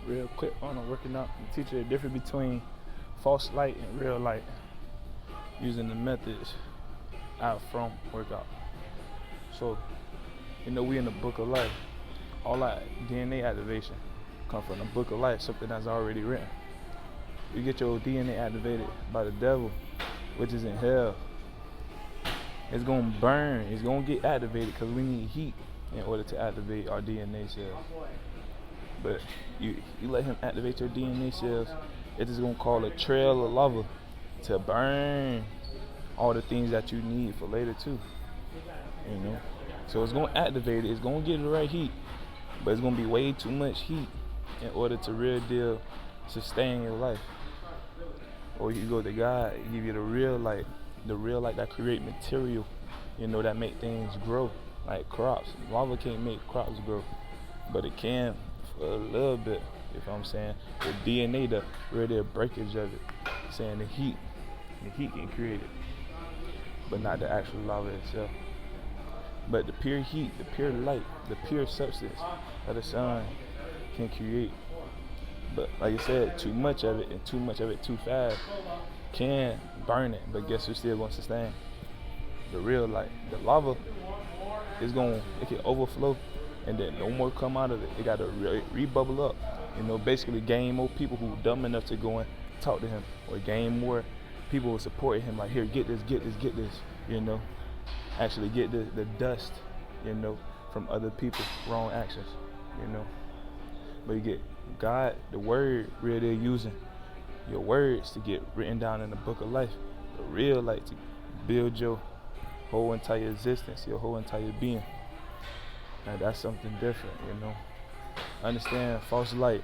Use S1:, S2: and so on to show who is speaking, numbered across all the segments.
S1: real quick on working out. Teach you the difference between false light and real light using the methods out from workout. So, we in the book of life. All that DNA activation come from the book of life, something that's already written. You get your DNA activated by the devil, which is in hell. It's gonna burn. It's gonna get activated because we need heat in order to activate our DNA cells. But you let him activate your DNA cells, it is gonna call a trail of lava to burn all the things that you need for later too. So it's gonna activate it. It's gonna get the right heat, but it's gonna be way too much heat in order to real deal sustain your life. Or you go to God, He give you the real light that create material, that make things grow, like crops. Lava can't make crops grow, but it can for a little bit. If I'm saying the DNA, the real breakage of it, saying the heat can create it, but not the actual lava itself. But the pure heat, the pure light, the pure substance of the sun can create. But like I said, too much of it and too much of it too fast can burn it. But guess who's still going to sustain? The real light. The lava it can overflow and then no more come out of it. It got to rebubble up. Basically gain more people who dumb enough to go and talk to him, or gain more people who supporting him. Like, here, get this. Actually get the dust, from other people's wrong actions, But you get God, the word, real they're using your words to get written down in the book of life. The real light to build your whole entire existence, your whole entire being. And that's something different, Understand false light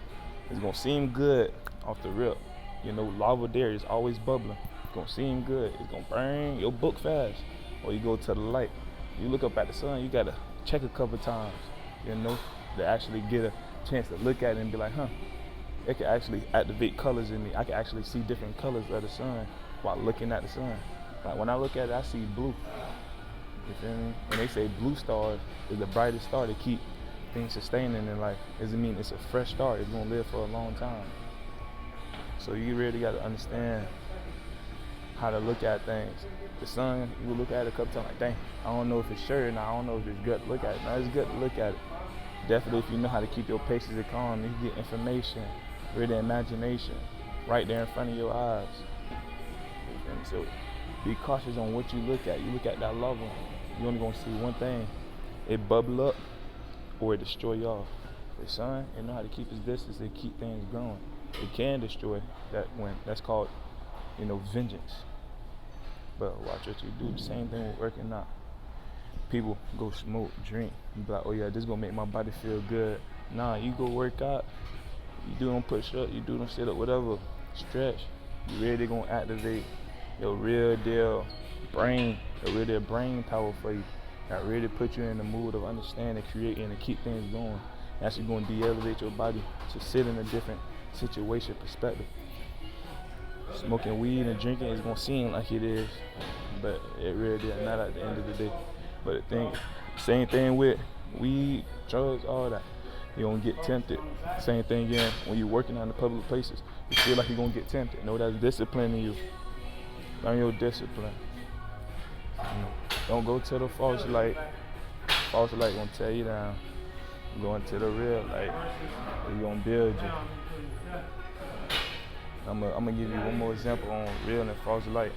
S1: is gonna seem good off the rip. Lava there is always bubbling. It's gonna seem good. It's gonna burn your book fast. Or you go to the light. You look up at the sun, you gotta check a couple times, to actually get a chance to look at it and be like, it can actually activate colors in me. I can actually see different colors of the sun while looking at the sun. Like when I look at it, I see blue. You feel me? And they say blue stars is the brightest star to keep things sustaining in life. Doesn't mean it's a fresh star. It's gonna live for a long time. So you really gotta understand how to look at things. The sun, you will look at it a couple times like, dang, I don't know if it's sure, and I don't know if it's good to look at it. No, it's good to look at it. Definitely if you know how to keep your patience and calm, you get information, read the imagination, right there in front of your eyes. So be cautious on what you look at. You look at that lava, you're only gonna see one thing. It bubble up or it destroy y'all. The sun, it know how to keep its distance and keep things growing. It can destroy that's called, vengeance. But watch what you do. The same thing with working out. People go smoke, drink, and be like, oh yeah, this gonna make my body feel good. Nah, you go work out, you do them push up, you do them sit up, whatever, stretch. You really gonna activate your real deal brain, your real deal brain power for you. That really put you in the mood of understanding, creating, and keep things going. Actually gonna de-elevate your body to sit in a different situation, perspective. Smoking weed and drinking is gonna seem like it is, but it really is not at the end of the day. But same thing with weed, drugs, all that. You're gonna get tempted. Same thing again when you're working on the public places. You feel like you're gonna get tempted. Know that's disciplining you. Learn your discipline. Don't go to the false light. False light gonna tear you down. You're going to the real light. It's gonna build you. I'm gonna give you one more example on real and false light.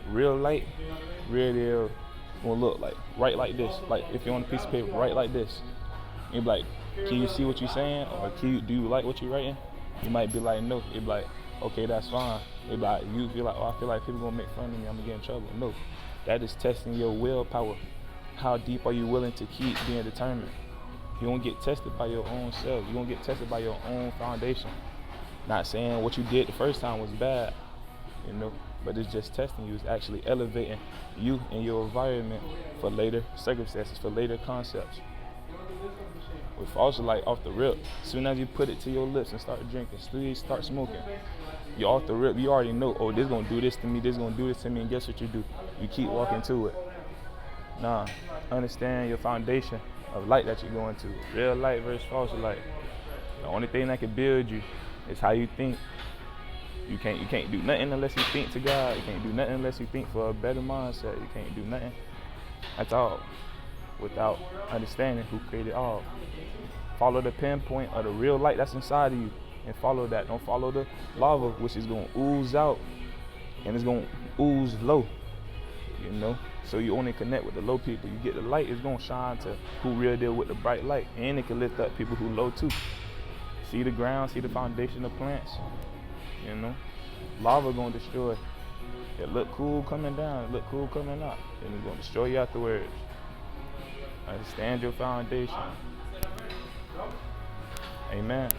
S1: Real light, real gonna look like right like this. Like if you're on a piece of paper, right like this. You be like, can you see what you're saying, or do you like what you're writing? You might be like, no. You be like, okay, that's fine. You be like, you feel like, oh, I feel like people gonna make fun of me. I'm gonna get in trouble. No, that is testing your willpower. How deep are you willing to keep being determined? You won't get tested by your own self. You're gonna get tested by your own foundation. Not saying what you did the first time was bad, but it's just testing you. It's actually elevating you and your environment for later circumstances, for later concepts. With false light off the rip, as soon as you put it to your lips and start drinking, start smoking, you're off the rip. You already know, oh, this gonna do this to me, this gonna do this to me, and guess what you do? You keep walking to it. Nah, understand your foundation of light that you're going to. Real light versus false light. The only thing that can build you is how you think. You can't do nothing unless you think to God. You can't do nothing unless you think for a better mindset. You can't do nothing at all without understanding who created all. Follow the pinpoint of the real light that's inside of you and follow that. Don't follow the lava, which is going to ooze out and it's going to ooze low, you know. So you only connect with the low people. You get the light, it's going to shine to who real deal with the bright light, and it can lift up people who low too. See the ground, see the foundation of plants, you know. Lava going to destroy. It look cool coming down, it look cool coming up, and it's going to destroy you afterwards. Understand your foundation. Amen.